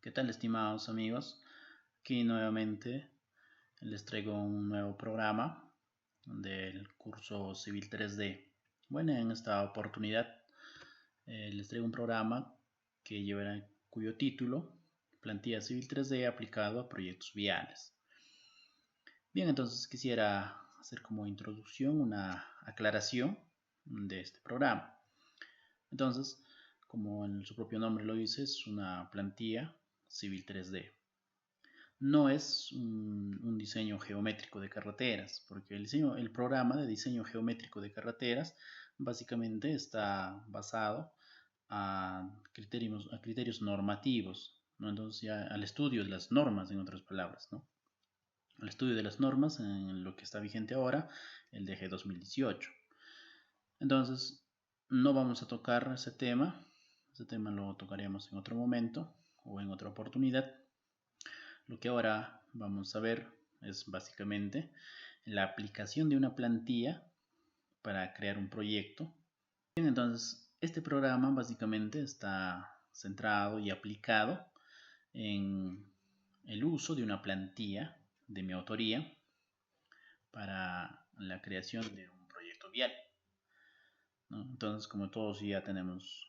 ¿Qué tal, estimados amigos? Aquí nuevamente les traigo un nuevo programa del curso Civil 3D. Bueno, en esta oportunidad les traigo un programa cuyo título Plantilla Civil 3D aplicado a proyectos viales. Bien, entonces quisiera hacer como introducción una aclaración de este programa. Entonces, como en su propio nombre lo dice, es una plantilla Civil 3D. No es un diseño geométrico de carreteras, porque el programa de diseño geométrico de carreteras básicamente está basado a criterios normativos, ¿no? Entonces ya al estudio de las normas, en otras palabras, ¿no? Al estudio de las normas en lo que está vigente ahora, el DG 2018. Entonces, no vamos a tocar ese tema lo tocaremos en otro momento o en otra oportunidad. Lo que ahora vamos a ver es básicamente la aplicación de una plantilla para crear un proyecto. Bien, entonces, este programa básicamente está centrado y aplicado en el uso de una plantilla de mi autoría para la creación de un proyecto vial, ¿no? Entonces, como todos ya tenemos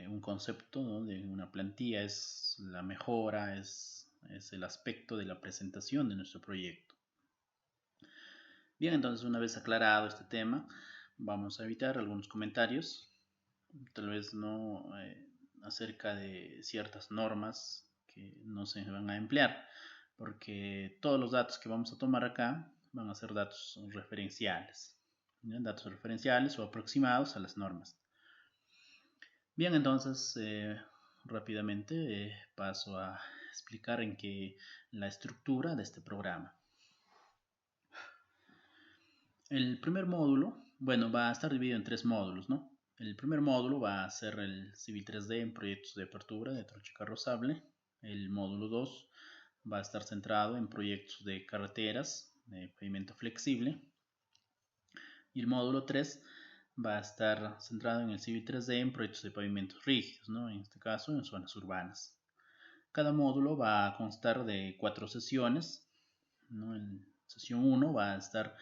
un concepto, ¿no?, de una plantilla, es la mejora, es el aspecto de la presentación de nuestro proyecto. Bien, entonces una vez aclarado este tema, vamos a evitar algunos comentarios, tal vez no acerca de ciertas normas que no se van a emplear, porque todos los datos que vamos a tomar acá van a ser datos referenciales, ¿ya? Datos referenciales o aproximados a las normas. Bien, entonces rápidamente paso a explicar en qué la estructura de este programa. El primer módulo, bueno, va a estar dividido en 3 módulos, ¿no? El primer módulo va a ser el Civil 3D en proyectos de apertura de trocha carrozable. El módulo 2 va a estar centrado en proyectos de carreteras de pavimento flexible. Y el módulo 3 va a estar centrado en el Civil 3D en proyectos de pavimentos rígidos, ¿no? En este caso en zonas urbanas. Cada módulo va a constar de 4 sesiones, ¿no? En sesión 1 va a estar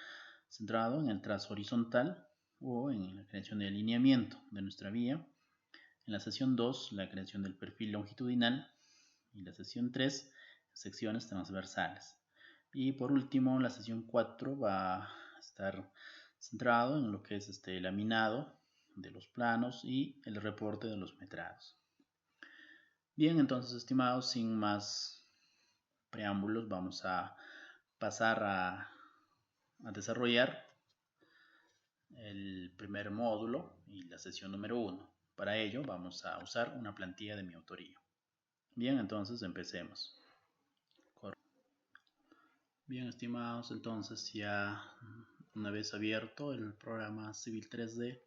centrado en el trazo horizontal o en la creación de alineamiento de nuestra vía. En la sesión 2, la creación del perfil longitudinal. Y la sesión 3, secciones transversales. Y por último, la sesión 4 va a estar centrado en lo que es el laminado de los planos y el reporte de los metrados. Bien, entonces, estimados, sin más preámbulos, vamos a pasar a desarrollar el primer módulo y la sesión número 1. Para ello vamos a usar una plantilla de mi autoría. Bien, entonces empecemos. Bien, estimados, entonces ya una vez abierto el programa Civil 3D,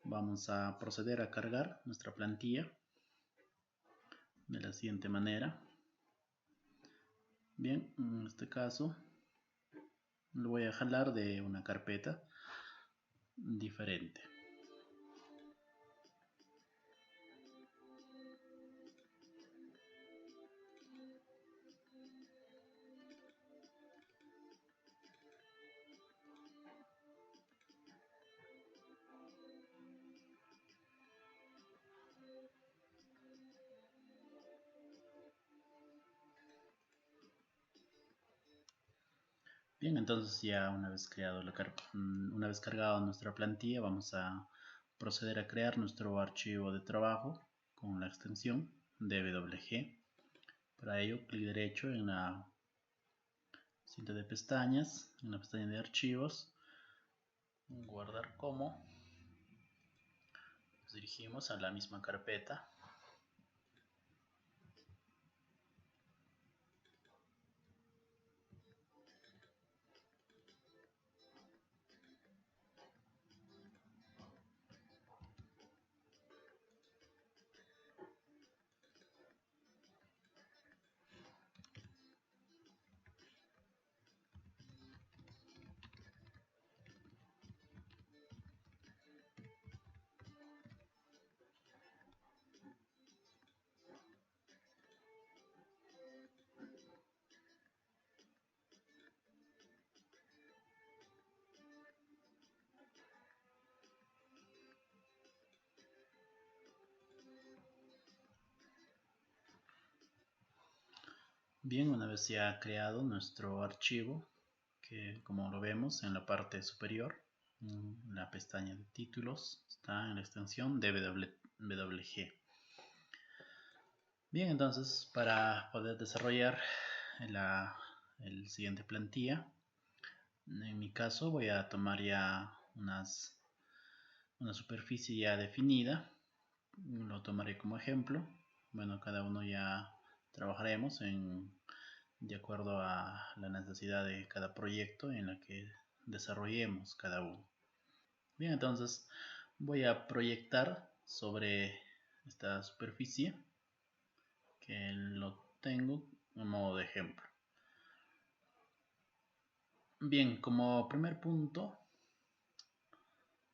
vamos a proceder a cargar nuestra plantilla de la siguiente manera. Bien, en este caso lo voy a jalar de una carpeta diferente. Bien, entonces ya una vez cargado nuestra plantilla, vamos a proceder a crear nuestro archivo de trabajo con la extensión DWG. Para ello, clic derecho en la cinta de pestañas, en la pestaña de archivos, guardar como. Nos dirigimos a la misma carpeta. Bien, una vez ya creado nuestro archivo, que como lo vemos en la parte superior, en la pestaña de títulos, está en la extensión DWG. Bien, entonces para poder desarrollar el siguiente plantilla, en mi caso voy a tomar ya una superficie ya definida, lo tomaré como ejemplo. Bueno, cada uno ya trabajaremos de acuerdo a la necesidad de cada proyecto en la que desarrollemos cada uno. Bien, entonces voy a proyectar sobre esta superficie que lo tengo a modo de ejemplo. Bien, como primer punto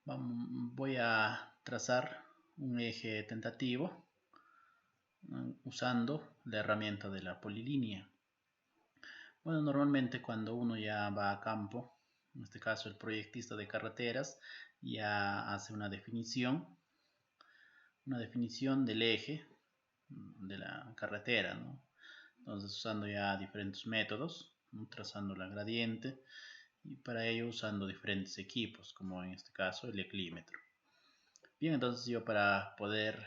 voy a trazar un eje tentativo usando la herramienta de la polilínea. Bueno, normalmente cuando uno ya va a campo, en este caso el proyectista de carreteras, ya hace una definición del eje de la carretera, ¿no? Entonces usando ya diferentes métodos, ¿no? Trazando la gradiente y para ello usando diferentes equipos, como en este caso el eclímetro. Bien, entonces yo para poder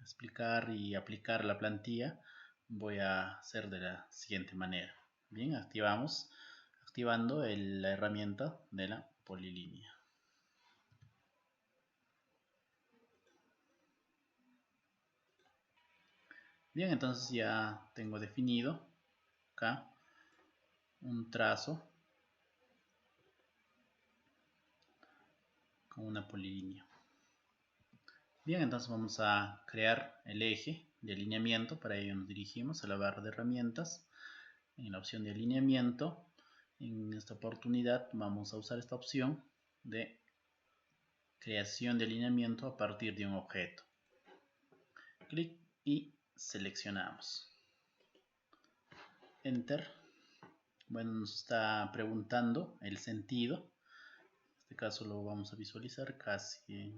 explicar y aplicar la plantilla voy a hacer de la siguiente manera. Bien, activando la herramienta de la polilínea. Bien, entonces ya tengo definido acá un trazo con una polilínea. Bien, entonces vamos a crear el eje de alineamiento. Para ello nos dirigimos a la barra de herramientas. En la opción de alineamiento, en esta oportunidad vamos a usar esta opción de creación de alineamiento a partir de un objeto. Clic y seleccionamos. Enter. Bueno, nos está preguntando el sentido. En este caso lo vamos a visualizar casi.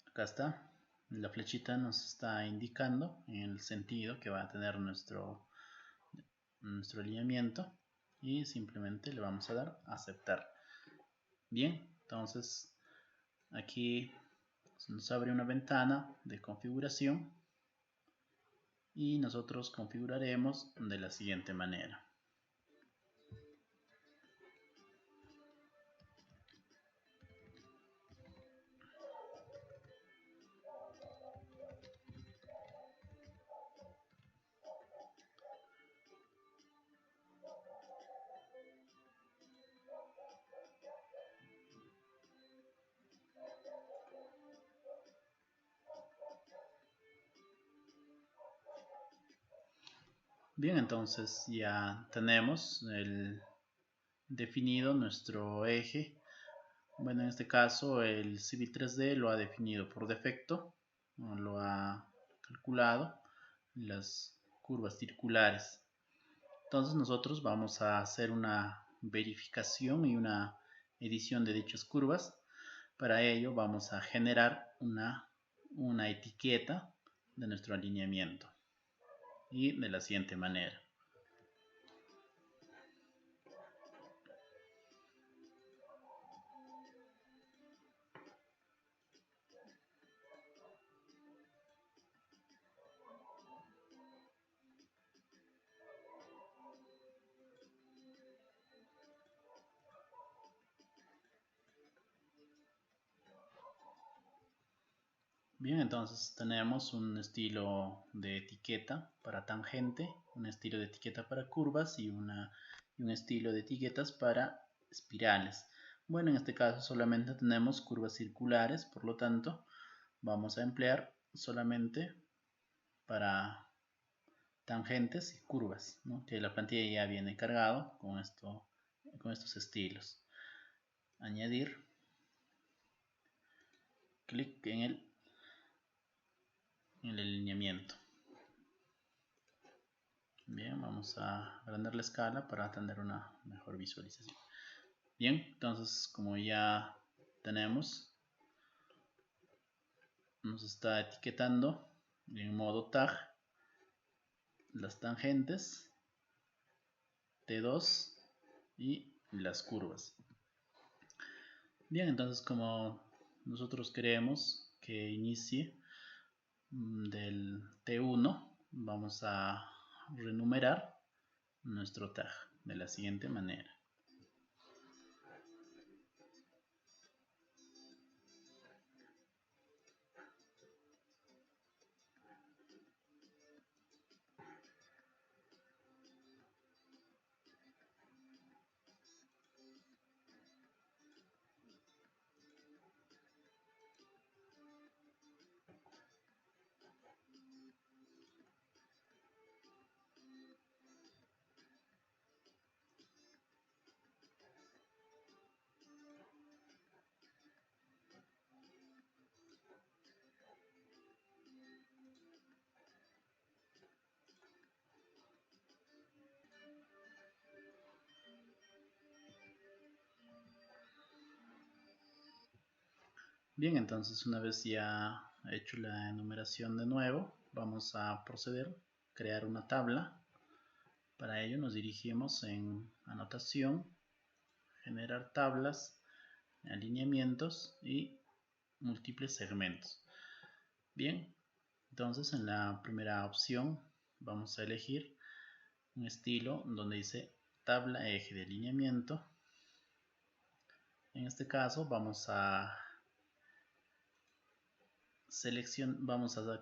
Acá está. La flechita nos está indicando el sentido que va a tener nuestro alineamiento. Y simplemente le vamos a dar a aceptar. Bien, entonces aquí nos abre una ventana de configuración y nosotros configuraremos de la siguiente manera. Bien, entonces ya tenemos definido nuestro eje. Bueno, en este caso el Civil 3D lo ha definido por defecto, lo ha calculado las curvas circulares. Entonces nosotros vamos a hacer una verificación y una edición de dichas curvas. Para ello vamos a generar una etiqueta de nuestro alineamiento y de la siguiente manera. Bien, entonces tenemos un estilo de etiqueta para tangente, un estilo de etiqueta para curvas y un estilo de etiquetas para espirales. Bueno, en este caso solamente tenemos curvas circulares, por lo tanto vamos a emplear solamente para tangentes y curvas, ¿no? Que la plantilla ya viene cargado con estos estilos. Añadir, clic en el alineamiento. Bien, vamos a agrandar la escala para tener una mejor visualización. Bien, entonces como ya tenemos, nos está etiquetando en modo tag las tangentes, T2 y las curvas. Bien, entonces como nosotros queremos que inicie del T1, vamos a renumerar nuestro tag de la siguiente manera. Bien, entonces una vez ya hecho la enumeración de nuevo, vamos a proceder a crear una tabla. Para ello nos dirigimos en anotación, generar tablas, alineamientos y múltiples segmentos. Bien, entonces en la primera opción vamos a elegir un estilo donde dice tabla eje de alineamiento. En este caso vamos a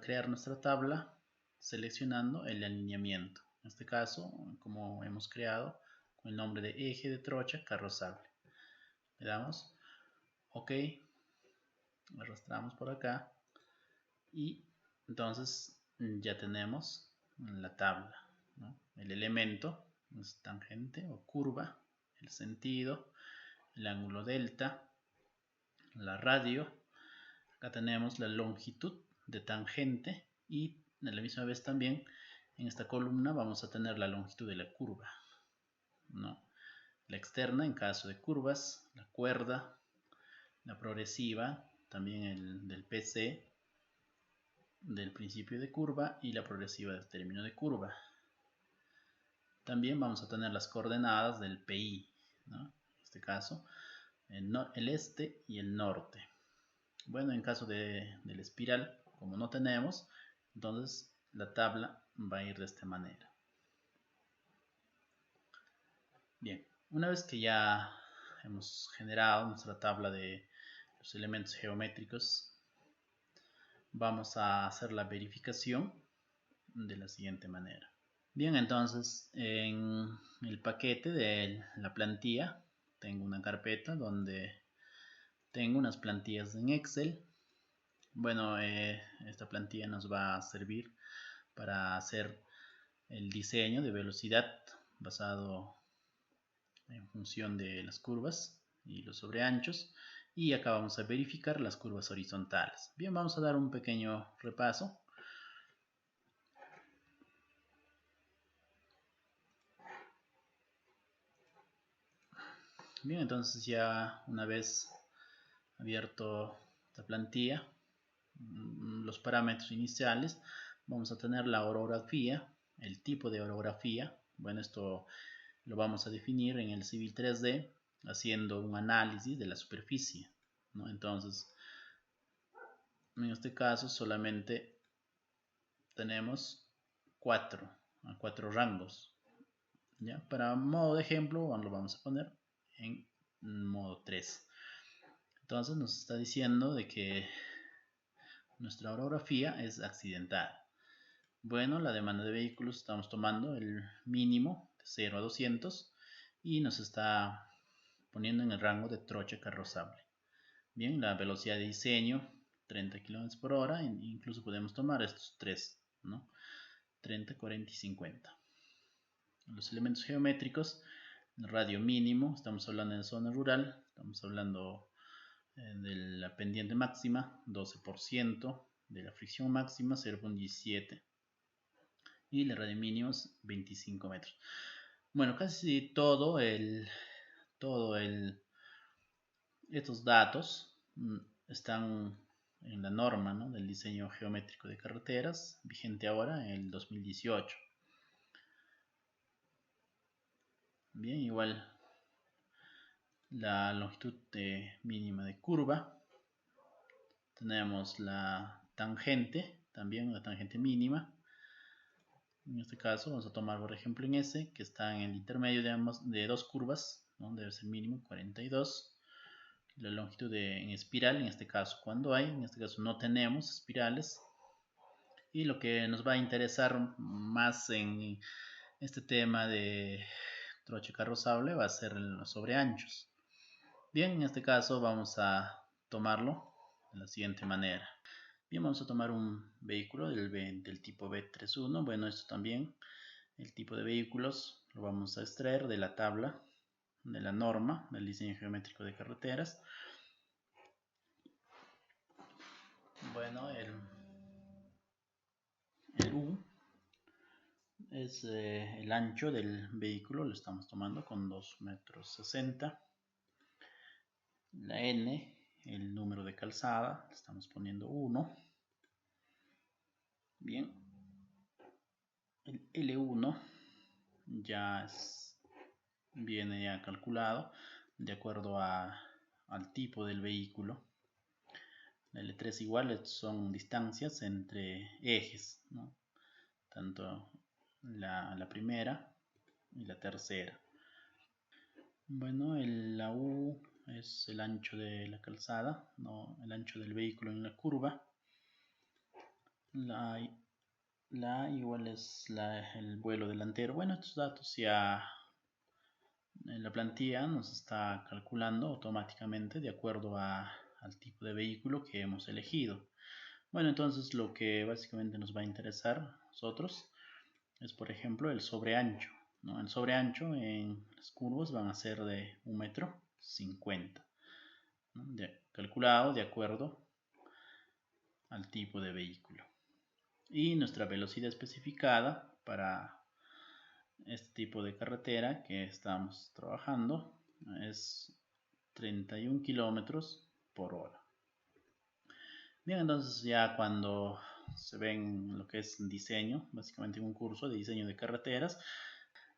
crear nuestra tabla seleccionando el alineamiento. En este caso, como hemos creado, con el nombre de eje de trocha carrozable. Le damos OK, arrastramos por acá y entonces ya tenemos la tabla, ¿no? El elemento es tangente o curva, el sentido, el ángulo delta, la radio. Acá tenemos la longitud de tangente y a la misma vez también en esta columna vamos a tener la longitud de la curva, ¿no? La externa en caso de curvas, la cuerda, la progresiva, también el del PC, del principio de curva y la progresiva del término de curva. También vamos a tener las coordenadas del PI, ¿no? En este caso, el este y el norte. Bueno, en caso del espiral, como no tenemos, entonces la tabla va a ir de esta manera. Bien, una vez que ya hemos generado nuestra tabla de los elementos geométricos, vamos a hacer la verificación de la siguiente manera. Bien, entonces en el paquete de la plantilla tengo una carpeta donde tengo unas plantillas en Excel. Bueno, esta plantilla nos va a servir para hacer el diseño de velocidad basado en función de las curvas y los sobreanchos, y acá vamos a verificar las curvas horizontales. Bien, vamos a dar un pequeño repaso. Bien, entonces ya una vez abierto esta plantilla, los parámetros iniciales, vamos a tener la orografía, el tipo de orografía. Bueno, esto lo vamos a definir en el Civil 3D haciendo un análisis de la superficie, ¿no? Entonces, en este caso solamente tenemos cuatro rangos, ¿ya? Para modo de ejemplo lo vamos a poner en modo 3. Entonces nos está diciendo de que nuestra orografía es accidentada. Bueno, la demanda de vehículos estamos tomando el mínimo de 0 a 200 y nos está poniendo en el rango de trocha carrozable. Bien, la velocidad de diseño 30 km por hora, incluso podemos tomar estos tres, ¿no? 30, 40 y 50. Los elementos geométricos, el radio mínimo, estamos hablando de zona rural, estamos hablando de la pendiente máxima 12%, de la fricción máxima 0.17 y la radio mínimo 25 metros. Bueno, casi estos datos están en la norma, ¿no?, del diseño geométrico de carreteras, vigente ahora en el 2018. Bien, igual la longitud mínima de curva. Tenemos la tangente, también la tangente mínima. En este caso vamos a tomar por ejemplo en S, que está en el intermedio de dos curvas, ¿no? Debe ser mínimo 42. La longitud en espiral, en este caso cuando hay, en este caso no tenemos espirales. Y lo que nos va a interesar más en este tema de troche carrozable va a ser los sobreanchos. Bien, en este caso vamos a tomarlo de la siguiente manera. Bien, vamos a tomar un vehículo del tipo B31. Bueno, esto también, el tipo de vehículos lo vamos a extraer de la tabla de la norma del diseño geométrico de carreteras. Bueno, el U es el ancho del vehículo, lo estamos tomando con 2,60 m. La N, el número de calzada, le estamos poniendo 1. Bien, el L1 ya viene ya calculado de acuerdo al tipo del vehículo. La L3 igual son distancias entre ejes, ¿no? Tanto la primera y la tercera. Bueno, la U es el ancho de la calzada, no el ancho del vehículo en la curva. La A igual es el vuelo delantero. Bueno, estos datos ya en la plantilla nos está calculando automáticamente de acuerdo al tipo de vehículo que hemos elegido. Bueno, entonces lo que básicamente nos va a interesar a nosotros es, por ejemplo, el sobreancho, ¿no? El sobreancho en las curvas van a ser de 1,50 m, ¿no? Calculado de acuerdo al tipo de vehículo. Y nuestra velocidad especificada para este tipo de carretera que estamos trabajando es 31 km/h. Bien, entonces ya cuando se ven lo que es diseño, básicamente un curso de diseño de carreteras,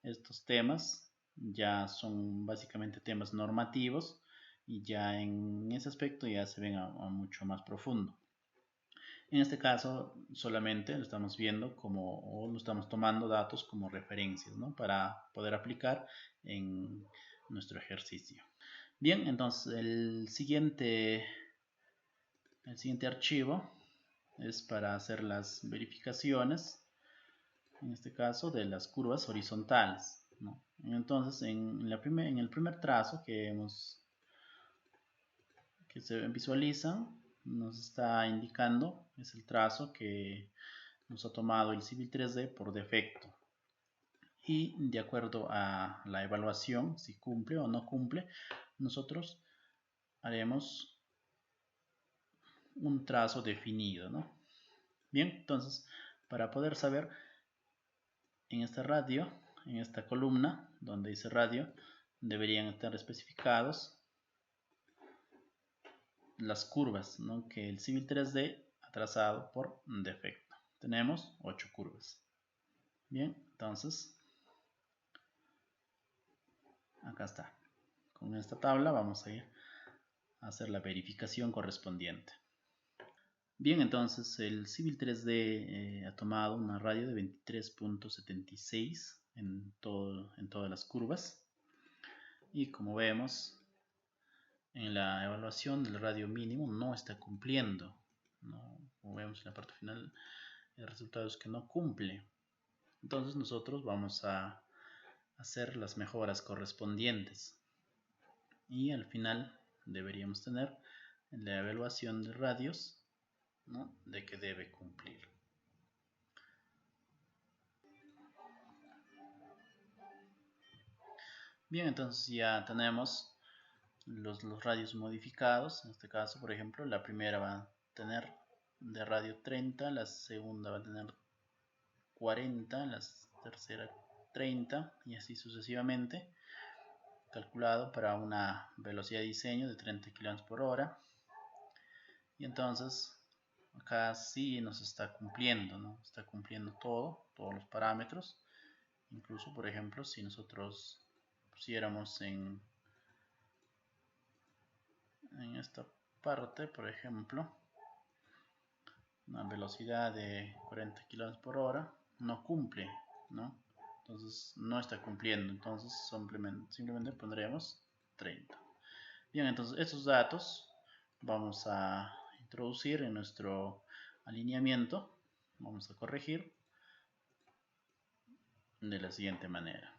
estos temas ya son básicamente temas normativos y ya en ese aspecto ya se ven a mucho más profundo. En este caso solamente lo estamos viendo o lo estamos tomando datos como referencias, ¿no? Para poder aplicar en nuestro ejercicio. Bien, entonces el siguiente archivo es para hacer las verificaciones, en este caso de las curvas horizontales, ¿no? Entonces en el primer trazo que se visualiza, nos está indicando, es el trazo que nos ha tomado el Civil 3D por defecto. Y de acuerdo a la evaluación, si cumple o no cumple, nosotros haremos un trazo definido, ¿no? Bien, entonces, para poder saber en esta radio, en esta columna donde dice radio, deberían estar especificados las curvas, ¿no? Que el Civil 3D ha trazado por defecto. Tenemos 8 curvas. Bien, entonces acá está. Con esta tabla vamos a ir a hacer la verificación correspondiente. Bien, entonces el Civil 3D ha tomado una radio de 23,76 en todas las curvas. Y como vemos, en la evaluación del radio mínimo no está cumpliendo, ¿no? Como vemos en la parte final, el resultado es que no cumple. Entonces nosotros vamos a hacer las mejoras correspondientes. Y al final deberíamos tener la evaluación de radios, ¿no? De que debe cumplir. Bien, entonces ya tenemos los radios modificados. En este caso, por ejemplo, la primera va a tener de radio 30, la segunda va a tener 40, la tercera 30 y así sucesivamente, calculado para una velocidad de diseño de 30 km/h. Y entonces acá sí nos está cumpliendo, ¿no? Está cumpliendo todos los parámetros. Incluso, por ejemplo, si nosotros pusiéramos en esta parte, por ejemplo, una velocidad de 40 km por hora, no cumple, ¿no? Entonces no está cumpliendo, entonces simplemente pondremos 30. Bien, entonces estos datos vamos a introducir en nuestro alineamiento, vamos a corregir de la siguiente manera.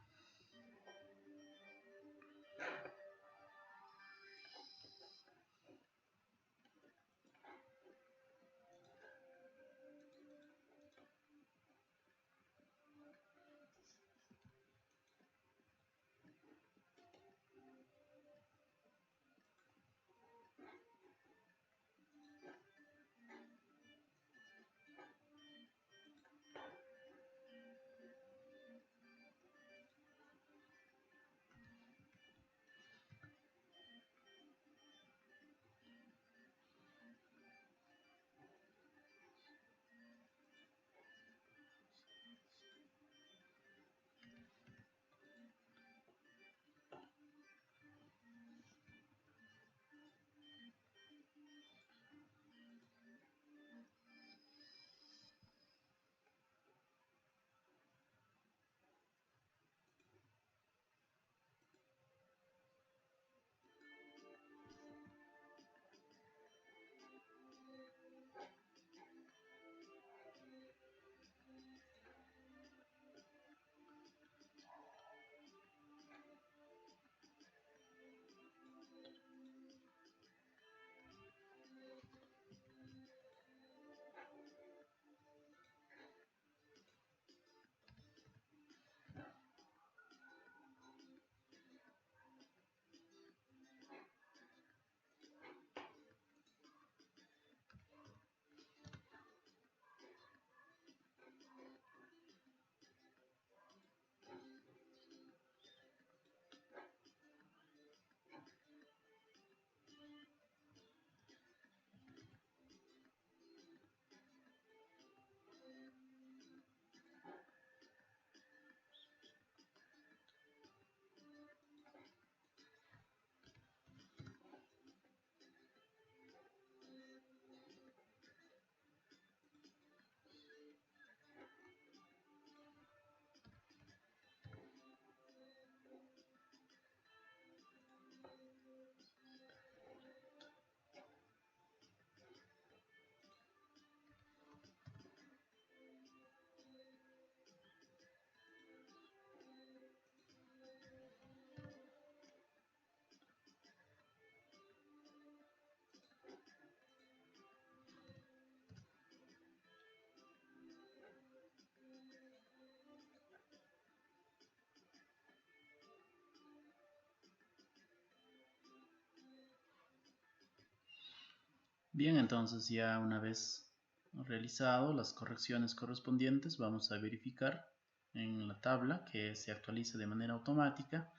Bien, entonces ya una vez realizado las correcciones correspondientes, vamos a verificar en la tabla que se actualice de manera automática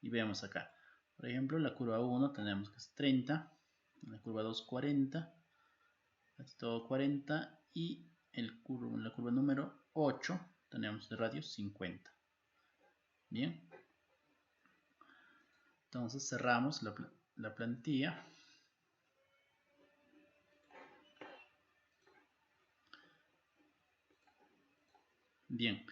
y veamos acá. Por ejemplo, la curva 1 tenemos que es 30, la curva 2 40, todo 40 y la curva número 8 tenemos de radio 50. Bien, entonces cerramos la plantilla. Bien,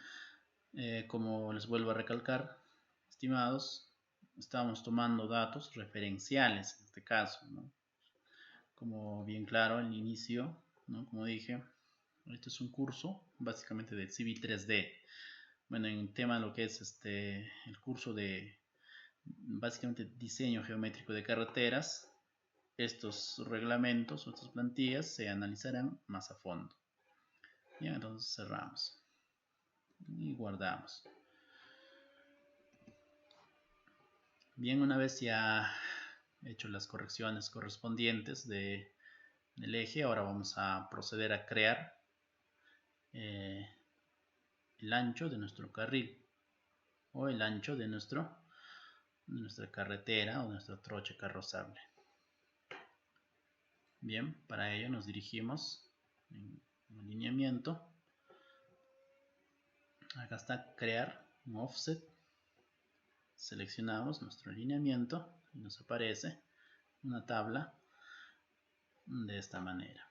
como les vuelvo a recalcar, estimados, estamos tomando datos referenciales en este caso, ¿no? Como bien claro al inicio, ¿no? Como dije, este es un curso básicamente de Civil 3D. Bueno, en tema lo que es el curso de básicamente diseño geométrico de carreteras, estos reglamentos o estas plantillas se analizarán más a fondo. Bien, entonces cerramos y guardamos. Bien, una vez ya hecho las correcciones correspondientes del eje, ahora vamos a proceder a crear el ancho de nuestro carril o el ancho de nuestra carretera o nuestro troche carrozable. Bien, para ello nos dirigimos en alineamiento. Acá está crear un offset. seleccionamos nuestro alineamiento y nos aparece una tabla de esta manera.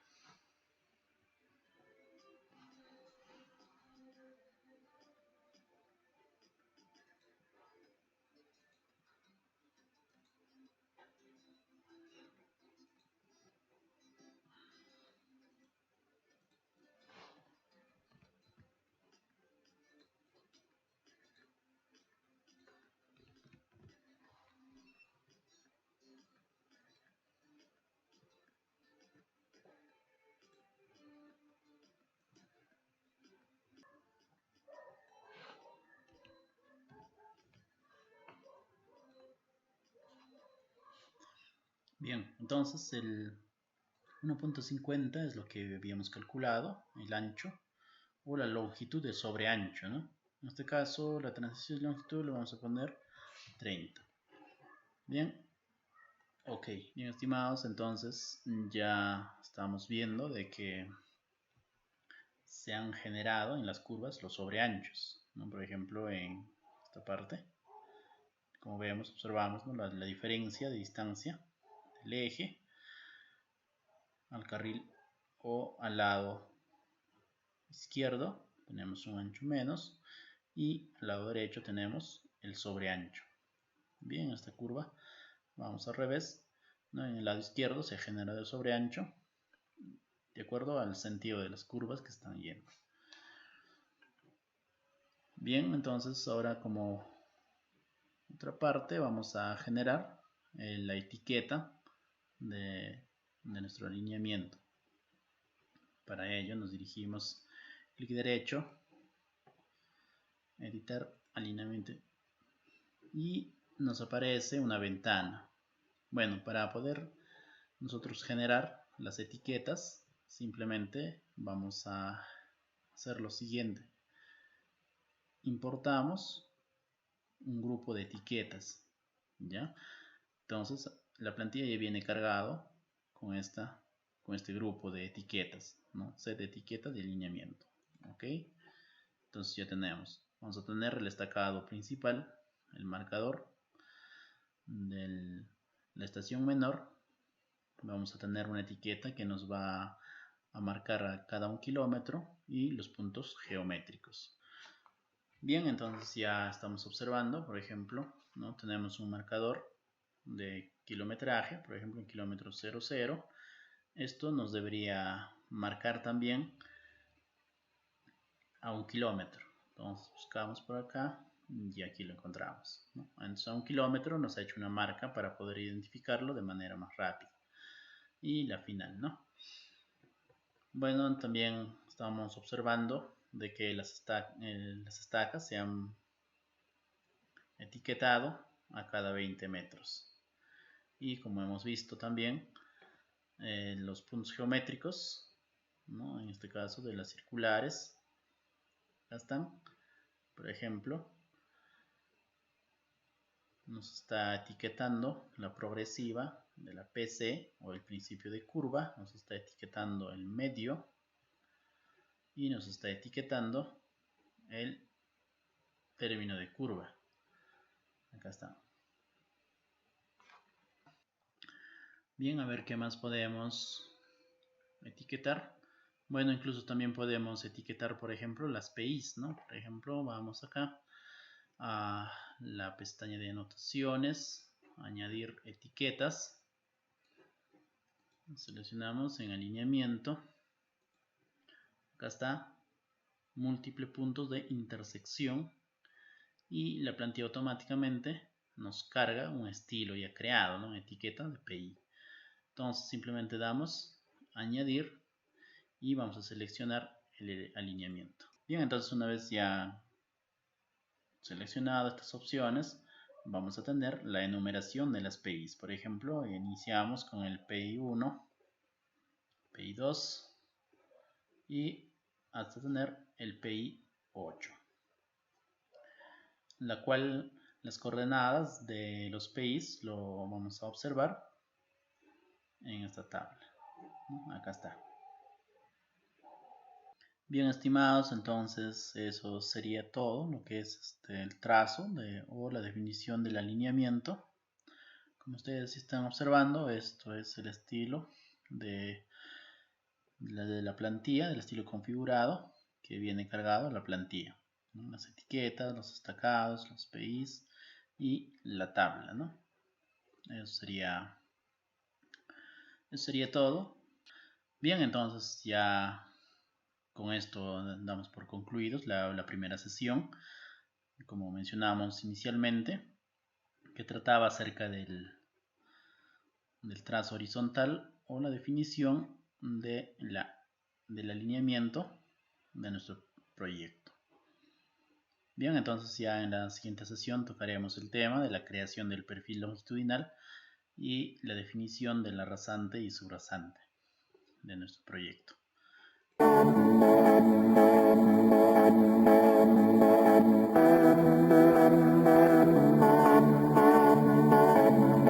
Bien, entonces el 1.50 es lo que habíamos calculado, el ancho o la longitud de sobre ancho, ¿no? En este caso, la transición de longitud lo vamos a poner 30. Bien, ok, bien estimados, entonces ya estamos viendo de que se han generado en las curvas los sobreanchos, ¿no? Por ejemplo, en esta parte, como vemos, observamos, ¿no? la diferencia de distancia del eje al carril o al lado izquierdo tenemos un ancho menos y al lado derecho tenemos el sobreancho. Bien, esta curva vamos al revés, ¿no? En el lado izquierdo se genera el sobreancho de acuerdo al sentido de las curvas que están yendo. Bien, entonces ahora como otra parte vamos a generar la etiqueta de nuestro alineamiento. Para ello nos dirigimos clic derecho, editar alineamiento y nos aparece una ventana. Bueno, para poder nosotros generar las etiquetas simplemente vamos a hacer lo siguiente: importamos un grupo de etiquetas, ¿ya? Entonces la plantilla ya viene cargado con este grupo de etiquetas, ¿no? Set de etiquetas de alineamiento, ¿ok? Entonces ya vamos a tener el destacado principal, el marcador de la estación menor. Vamos a tener una etiqueta que nos va a marcar a cada 1 kilómetro y los puntos geométricos. Bien, entonces ya estamos observando, por ejemplo, ¿no? Tenemos un marcador de kilometraje, por ejemplo, en kilómetro 00. Esto nos debería marcar también a 1 kilómetro. Entonces buscamos por acá y aquí lo encontramos, ¿no? Entonces a 1 kilómetro nos ha hecho una marca para poder identificarlo de manera más rápida. Y la final, ¿no? Bueno, también estamos observando de que las estacas se han etiquetado a cada 20 metros. Y como hemos visto también, los puntos geométricos, ¿no? En este caso de las circulares, acá están. Por ejemplo, nos está etiquetando la progresiva de la PC o el principio de curva, nos está etiquetando el medio y nos está etiquetando el término de curva. Acá está. Bien, a ver qué más podemos etiquetar. Bueno, incluso también podemos etiquetar, por ejemplo, las PIs, ¿no? Por ejemplo, vamos acá a la pestaña de anotaciones, añadir etiquetas. Seleccionamos en alineamiento. Acá está, múltiples puntos de intersección. Y la plantilla automáticamente nos carga un estilo ya creado, ¿no? Etiqueta de PI. Entonces simplemente damos añadir y vamos a seleccionar el alineamiento. Bien, entonces una vez ya seleccionado estas opciones, vamos a tener la enumeración de las PIs. Por ejemplo, iniciamos con el PI 1, PI 2 y hasta tener el PI 8, la cual las coordenadas de los PIs lo vamos a observar en esta tabla, ¿no? Acá está. Bien, estimados, entonces eso sería todo lo que es el trazo o la definición del alineamiento. Como ustedes están observando, esto es el estilo de la plantilla, del estilo configurado que viene cargado a la plantilla, ¿no? Las etiquetas, los destacados, los PIs y la tabla, ¿no? Eso sería todo. Bien, entonces ya con esto damos por concluidos la primera sesión, como mencionamos inicialmente, que trataba acerca del trazo horizontal o la definición del alineamiento de nuestro proyecto. Bien, entonces ya en la siguiente sesión tocaremos el tema de la creación del perfil longitudinal y la definición de la rasante y subrasante de nuestro proyecto.